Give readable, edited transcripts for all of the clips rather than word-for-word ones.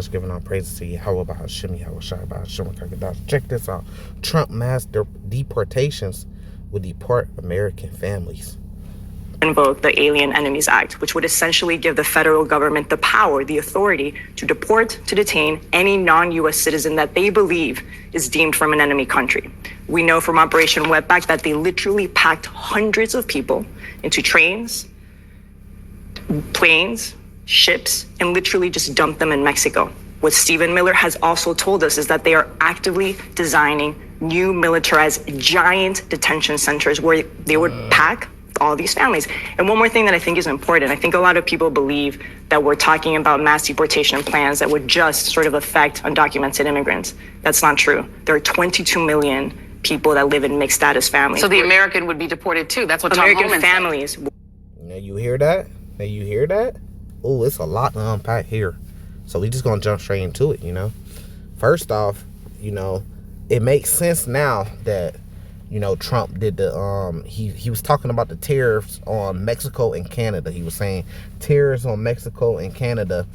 Giving all praises to Yahweh by Hashem, Yahweh Shai by Hashem. Check this out. Trump mass deportations will deport American families. Invoke the Alien Enemies Act, which would essentially give the federal government the power, the authority to deport, to detain any non-U.S. citizen that they believe is deemed from an enemy country. We know from Operation Wetback that they literally packed hundreds of people into trains, planes, ships, and literally just dumped them in Mexico. What Stephen Miller has also told us is that they are actively designing new militarized giant detention centers where they would pack all these families. And one more thing that I think is important, I think a lot of people believe that we're talking about mass deportation plans that would just sort of affect undocumented immigrants. That's not true. There are 22 million people that live in mixed status families. So the American would be deported too. That's what Tom American Homan families. said. Now you hear that? Oh, it's a lot to unpack here. So we just gonna jump straight into it, First off, it makes sense now that Trump did the he was talking about the tariffs on Mexico and Canada. He was saying tariffs on Mexico and Canada,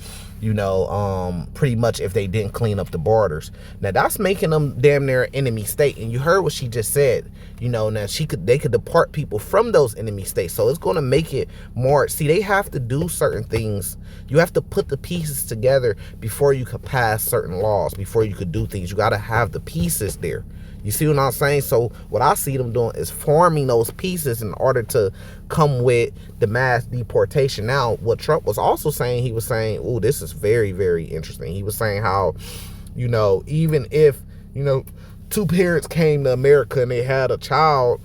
pretty much if they didn't clean up the borders. Now that's making them damn near enemy state. And you heard what she just said. Now they could deport people from those enemy states. So it's going to make it more. See, they have to do certain things. You have to put the pieces together before you could pass certain laws, before you could do things. You got to have the pieces there. You see what I'm saying? So what I see them doing is forming those pieces in order to come with the mass deportation. Now, what Trump was also saying, he was saying, oh, this is very, very interesting. He was saying how, even if, two parents came to America and they had a child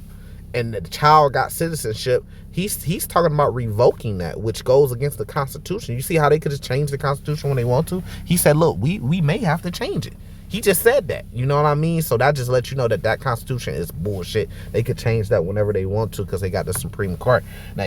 and the child got citizenship, he's talking about revoking that, which goes against the Constitution. You see how they could just change the Constitution when they want to? He said, look, we may have to change it. He just said that, you know what I mean? So that just lets you know that Constitution is bullshit. They could change that whenever they want to because they got the Supreme Court. Now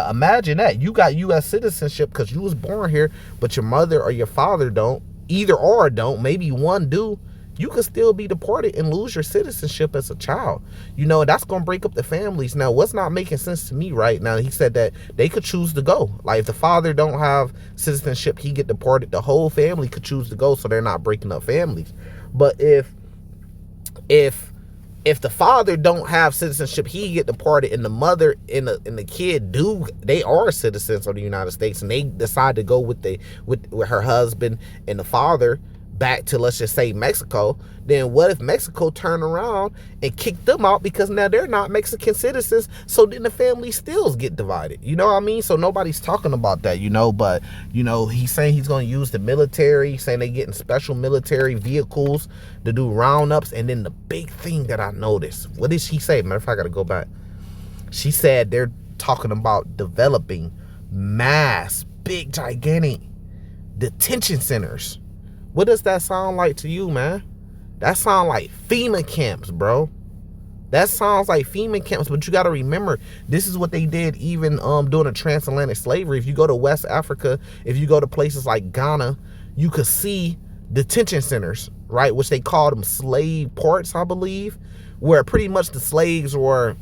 imagine that. You got U.S. citizenship because you was born here, but your mother or your father don't. Either or don't. Maybe one do. You could still be deported and lose your citizenship as a child. That's going to break up the families. Now, what's not making sense to me right now, he said that they could choose to go. Like, if the father don't have citizenship, he get deported. The whole family could choose to go, so they're not breaking up families. But if the father don't have citizenship, he get deported, and the mother and the kid they are citizens of the United States, and they decide to go with her husband and the father back to, let's just say, Mexico, then what if Mexico turned around and kicked them out because now they're not Mexican citizens, so then the family still get divided, you know what I mean? So nobody's talking about that, but he's saying he's going to use the military. He's saying they're getting special military vehicles to do roundups. And then the big thing that I noticed, what did she say? Matter of fact, I gotta go back. She said they're talking about developing mass, big, gigantic detention centers. What does that sound like to you, man? That sounds like FEMA camps, bro. That sounds like FEMA camps, but you got to remember, this is what they did even during the transatlantic slavery. If you go to West Africa, if you go to places like Ghana, you could see detention centers, right? Which they called them slave ports, I believe, where pretty much the slaves were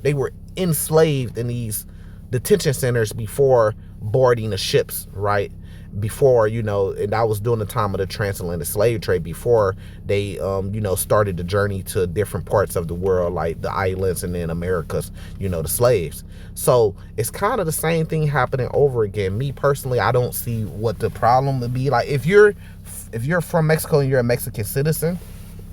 enslaved in these detention centers before boarding the ships, right? Before, and that was during the time of the transatlantic slave trade, before they, started the journey to different parts of the world, like the islands and then Americas, the slaves. So it's kind of the same thing happening over again. Me personally, I don't see what the problem would be. Like, if you're from Mexico and you're a Mexican citizen,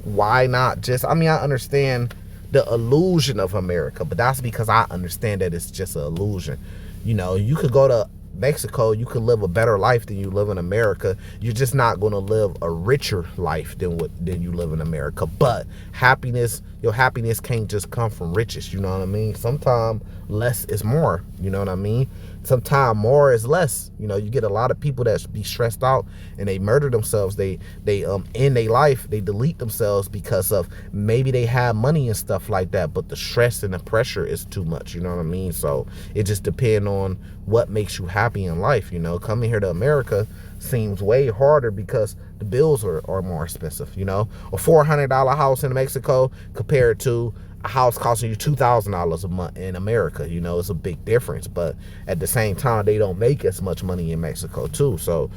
why not just, I understand the illusion of America, but that's because I understand that it's just an illusion. You could go to Mexico, you could live a better life than you live in America. You're just not going to live a richer life than you live in America. But your happiness can't just come from riches. You know what I mean? Sometimes less is more. You know what I mean? Sometimes more is less. You get a lot of people that be stressed out and they murder themselves. They end their life. They delete themselves because of maybe they have money and stuff like that, but the stress and the pressure is too much. You know what I mean? So it just depends on what makes you happy in life. Coming here to America seems way harder because the bills are more expensive. A $400 house in Mexico compared to a house costing you $2,000 a month in America. It's a big difference, but at the same time, they don't make as much money in Mexico too. So,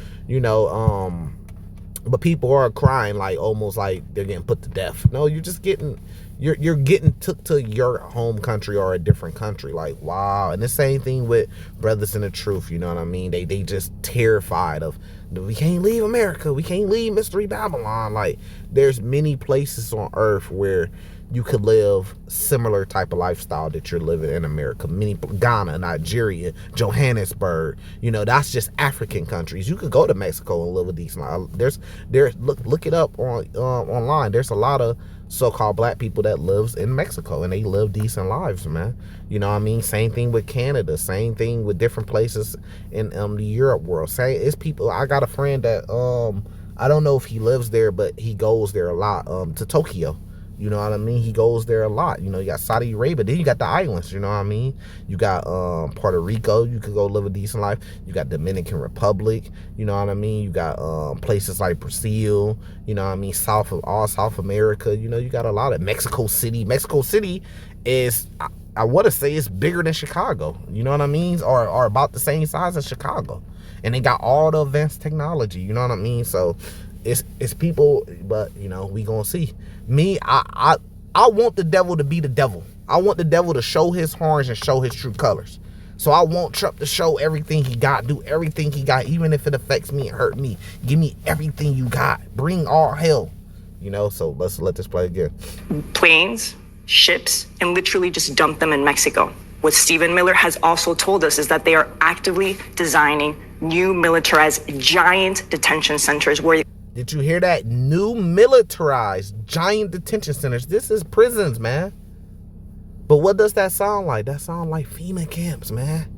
but But people are crying like almost like they're getting put to death. No, you're just getting you're getting took to your home country or a different country. Like, wow. And the same thing with Brothers in the Truth, you know what I mean? They just terrified of, we can't leave America, we can't leave Mystery Babylon. Like, there's many places on earth where you could live similar type of lifestyle that you're living in America. Many, Ghana, Nigeria, Johannesburg, you know, that's just African countries. You could go to Mexico and live a decent life. Look it up on online. There's a lot of so-called black people that lives in Mexico and they live decent lives, man. You know what I mean? Same thing with Canada, same thing with different places in the Europe world. It's people. I got a friend that I don't know if he lives there, but he goes there a lot, to Tokyo. You know what I mean? He goes there a lot. You know, you got Saudi Arabia. Then you got the islands, you know what I mean? You got Puerto Rico. You could go live a decent life. You got Dominican Republic. You know what I mean? You got places like Brazil. You know what I mean? South America. You know, you got a lot of Mexico City. Mexico City is, I want to say, it's bigger than Chicago. You know what I mean? Or about the same size as Chicago. And they got all the advanced technology. You know what I mean? So it's people, but you know, we gonna see. Me, I want the devil to be the devil. I want the devil to show his horns and show his true colors. So I want Trump to show everything he got, do everything he got, even if it affects me and hurt me. Give me everything you got. Bring all hell. You know, so let's let this play again. Planes, ships, and literally just dump them in Mexico. What Stephen Miller has also told us is that they are actively designing new militarized giant detention centers where... Did you hear that? New militarized giant detention centers. This is prisons, man. But what does that sound like? That sound like FEMA camps, man.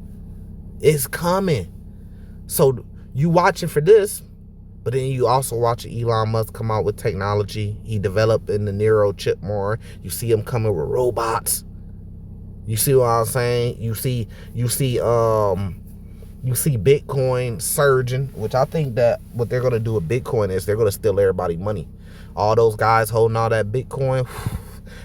It's coming. So you watching for this, but then you also watch Elon Musk come out with technology. He developed in the Nero chip more. You see him coming with robots. You see what I'm saying? You see Bitcoin surging, which I think that what they're going to do with Bitcoin is they're going to steal everybody's money. All those guys holding all that Bitcoin,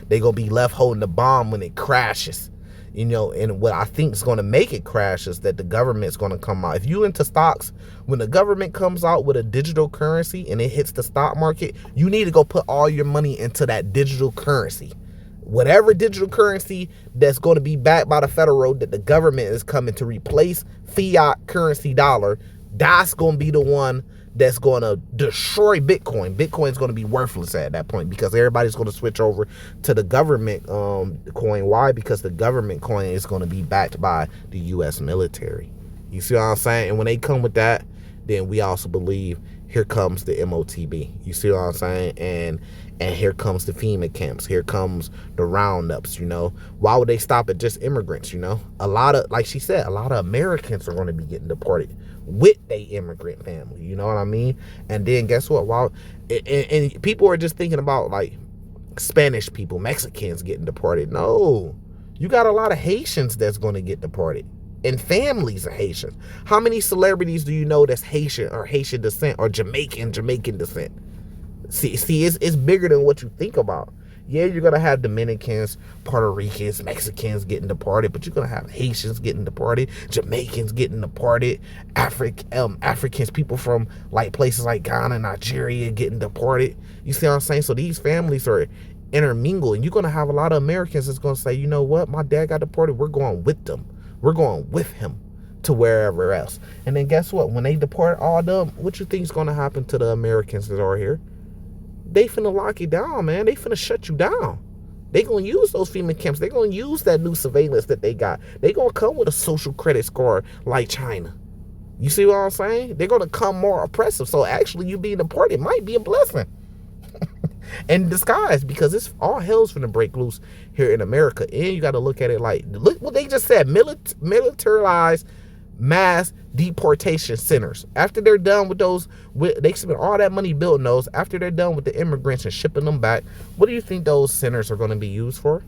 they're going to be left holding the bomb when it crashes. You know, and what I think is going to make it crash is that the government's going to come out. If you into stocks, when the government comes out with a digital currency and it hits the stock market, you need to go put all your money into that digital currency. Whatever digital currency that's going to be backed by the federal, that the government is coming to replace fiat currency dollar, that's going to be the one that's going to destroy Bitcoin. Bitcoin's going to be worthless at that point because everybody's going to switch over to the government coin. Why? Because the government coin is going to be backed by the U.S. military. You see what I'm saying? And when they come with that, then we also believe here comes the MOTB. You see what I'm saying? And here comes the FEMA camps. Here comes the roundups, you know. Why would they stop at just immigrants, you know? A lot of, like she said, a lot of Americans are going to be getting deported with their immigrant family. You know what I mean? And then guess what? And people are just thinking about, like, Spanish people, Mexicans getting deported. No. You got a lot of Haitians that's going to get deported. And families of Haitians. How many celebrities do you know that's Haitian or Haitian descent or Jamaican descent? See, it's bigger than what you think about. Yeah, you're going to have Dominicans, Puerto Ricans, Mexicans getting deported, but you're going to have Haitians getting deported, Jamaicans getting deported, Africans, people from like places like Ghana, Nigeria getting deported. You see what I'm saying? So these families are intermingled, and you're going to have a lot of Americans that's going to say, you know what, my dad got deported, we're going with them. We're going with him to wherever else. And then guess what? When they deport all of them, what you think is going to happen to the Americans that are here? They finna lock you down, man. They finna shut you down. They gonna use those FEMA camps. They gonna use that new surveillance that they got. They gonna come with a social credit score like China. You see what I'm saying? They're gonna come more oppressive. So actually, you being deported might be a blessing in disguise, because it's all hell's finna break loose here in America. And you got to look at it like, look what they just said: militarized mass deportation centers. After they're done with those, they spend all that money building those. After they're done with the immigrants and shipping them back, what do you think those centers are going to be used for?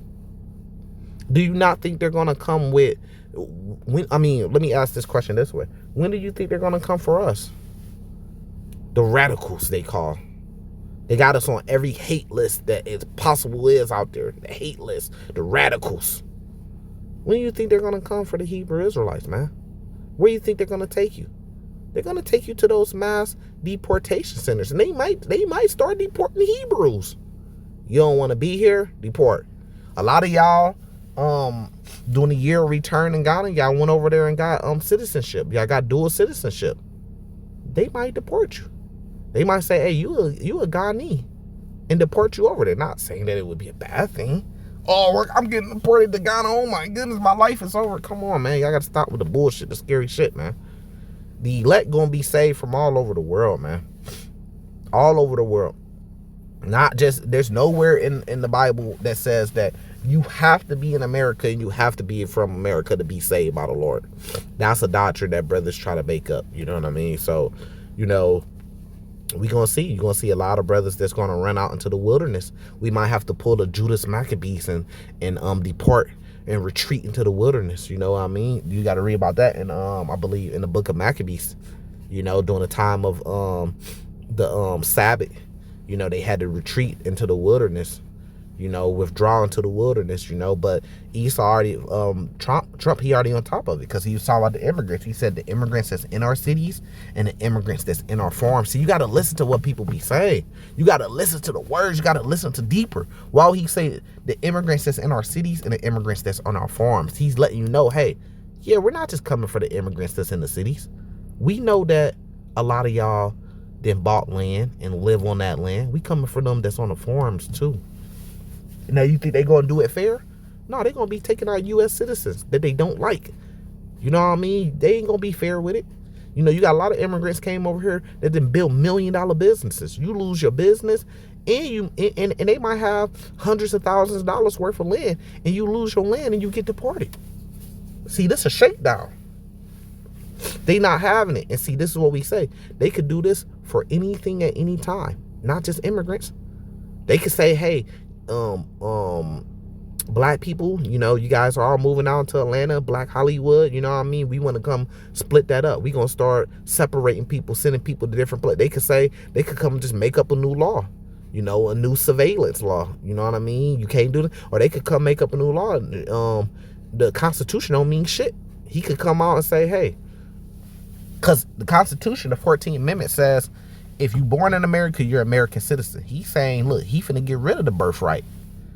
Do you not think they're going to come with, let me ask this question this way. When do you think they're going to come for us? The radicals, they call. They got us on every hate list that is possible is out there. The hate list, the radicals. When do you think they're going to come for the Hebrew Israelites, man? Where do you think they're going to take you? They're gonna take you to those mass deportation centers, and they might start deporting Hebrews. You don't want to be here? Deport. A lot of y'all doing a year return in Ghana, y'all went over there and got citizenship. Y'all got dual citizenship. They might deport you. They might say, hey, you a Ghanese, and deport you over there. Not saying that it would be a bad thing. Oh, I'm getting deported to Ghana. Oh my goodness, my life is over. Come on, man. Y'all gotta stop with the bullshit, the scary shit, man. The elect gonna be saved from all over the world, man. All over the world. Not just, there's nowhere in the Bible that says that you have to be in America and you have to be from America to be saved by the Lord. That's a doctrine that brothers try to make up. You know what I mean? So, you know, you're going to see a lot of brothers that's going to run out into the wilderness. We might have to pull the Judas Maccabees and depart and retreat into the wilderness. You know what I mean? You got to read about that in, I believe, in the book of Maccabees, you know, during the time of the Sabbath. You know, they had to retreat into the wilderness, you know, withdraw into the wilderness, you know, but Esau already, Trump, he already on top of it, because he was talking about the immigrants. He said the immigrants that's in our cities and the immigrants that's in our farms. So you got to listen to what people be saying. You got to listen to the words. You got to listen to deeper. While he say the immigrants that's in our cities and the immigrants that's on our farms, he's letting you know, hey, yeah, we're not just coming for the immigrants that's in the cities. We know that a lot of y'all then bought land and live on that land. We coming for them that's on the farms too. Now, you think they gonna do it fair? No, they gonna be taking our U.S. citizens that they don't like. You know what I mean? They ain't gonna be fair with it. You know, you got a lot of immigrants came over here that didn't build $1 million businesses. You lose your business, and they might have hundreds of thousands of dollars worth of land, and you lose your land and you get deported. See, this is a shakedown. They not having it. And see, this is what we say. They could do this for anything at any time, not just immigrants. They could say, hey, black people, you know, you guys are all moving out to Atlanta, Black Hollywood, you know what I mean? We want to come split that up. We gonna start separating people, sending people to different places. They could say, they could come and just make up a new law, you know, a new surveillance law. You know what I mean? You can't do that. Or they could come make up a new law. The Constitution don't mean shit. He could come out and say, hey, because the Constitution, the 14th Amendment says, if you born in America, you're an American citizen. He's saying, look, he finna get rid of the birthright.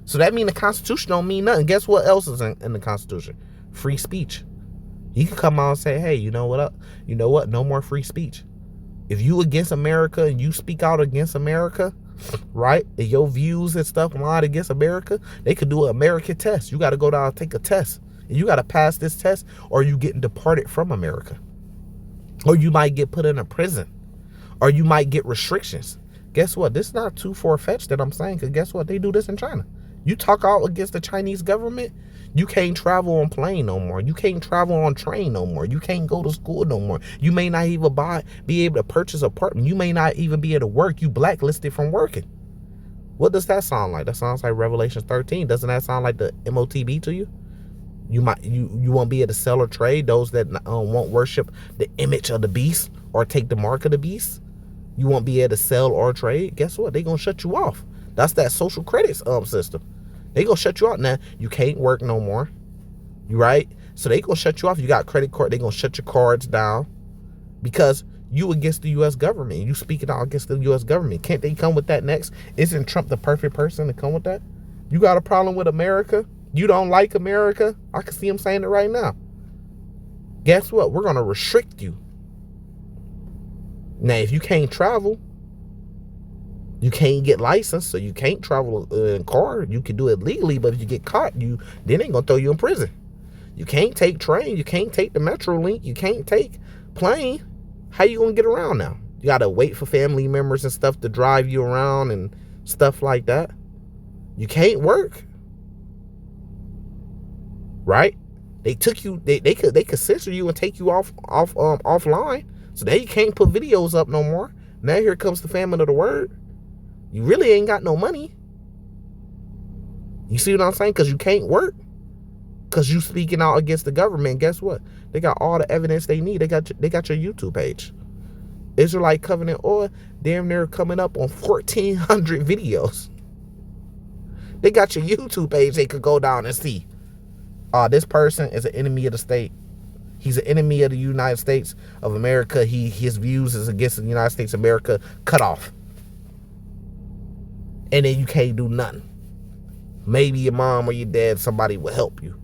So that means the Constitution don't mean nothing. Guess what else is in the Constitution? Free speech. He could come out and say, hey, you know what? No more free speech. If you against America and you speak out against America, right, and your views and stuff line against America, they could do an American test. You got to go down and take a test. And you got to pass this test, or you getting deported from America. Or you might get put in a prison. Or you might get restrictions. Guess what? This is not too far-fetched that I'm saying, because guess what? They do this in China. You talk out against the Chinese government, you can't travel on plane no more. You can't travel on train no more. You can't go to school no more. You may not even be able to purchase an apartment. You may not even be able to work. You blacklisted from working. What does that sound like? That sounds like Revelation 13. Doesn't that sound like the MOTB to you? You won't be able to sell or trade. Those that won't worship the image of the beast or take the mark of the beast, you won't be able to sell or trade. Guess what? They're going to shut you off. That's that social credits system. They going to shut you out. Now, you can't work no more. You right? So they going to shut you off. You got credit card. They going to shut your cards down because you against the U.S. government. You speaking out against the U.S. government. Can't they come with that next? Isn't Trump the perfect person to come with that? You got a problem with America? You don't like America? I can see him saying it right now. Guess what? We're going to restrict you. Now, if you can't travel, you can't get licensed, so you can't travel in a car. You can do it legally, but if you get caught, then they ain't going to throw you in prison. You can't take train. You can't take the Metro Link. You can't take plane. How you going to get around now? You got to wait for family members and stuff to drive you around and stuff like that. You can't work. Right? They took you, they could censor you and take you offline. So now you can't put videos up no more. Now here comes the famine of the word. You really ain't got no money. You see what I'm saying? Because you can't work. Because you speaking out against the government. Guess what? They got all the evidence they need. They got your YouTube page. Israelite Covenant Oil, damn near coming up on 1,400 videos. They got your YouTube page they could go down and see. This person is an enemy of the state. He's an enemy of the United States of America. His views is against the United States of America. Cut off. And then you can't do nothing. Maybe your mom or your dad, somebody will help you.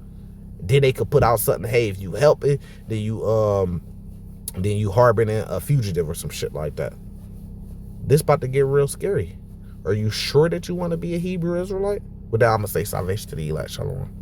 Then they could put out something, hey, if you help it, then you harboring a fugitive or some shit like that. This about to get real scary. Are you sure that you want to be a Hebrew Israelite? Well, now I'm going to say salvation to the elect. Shalom.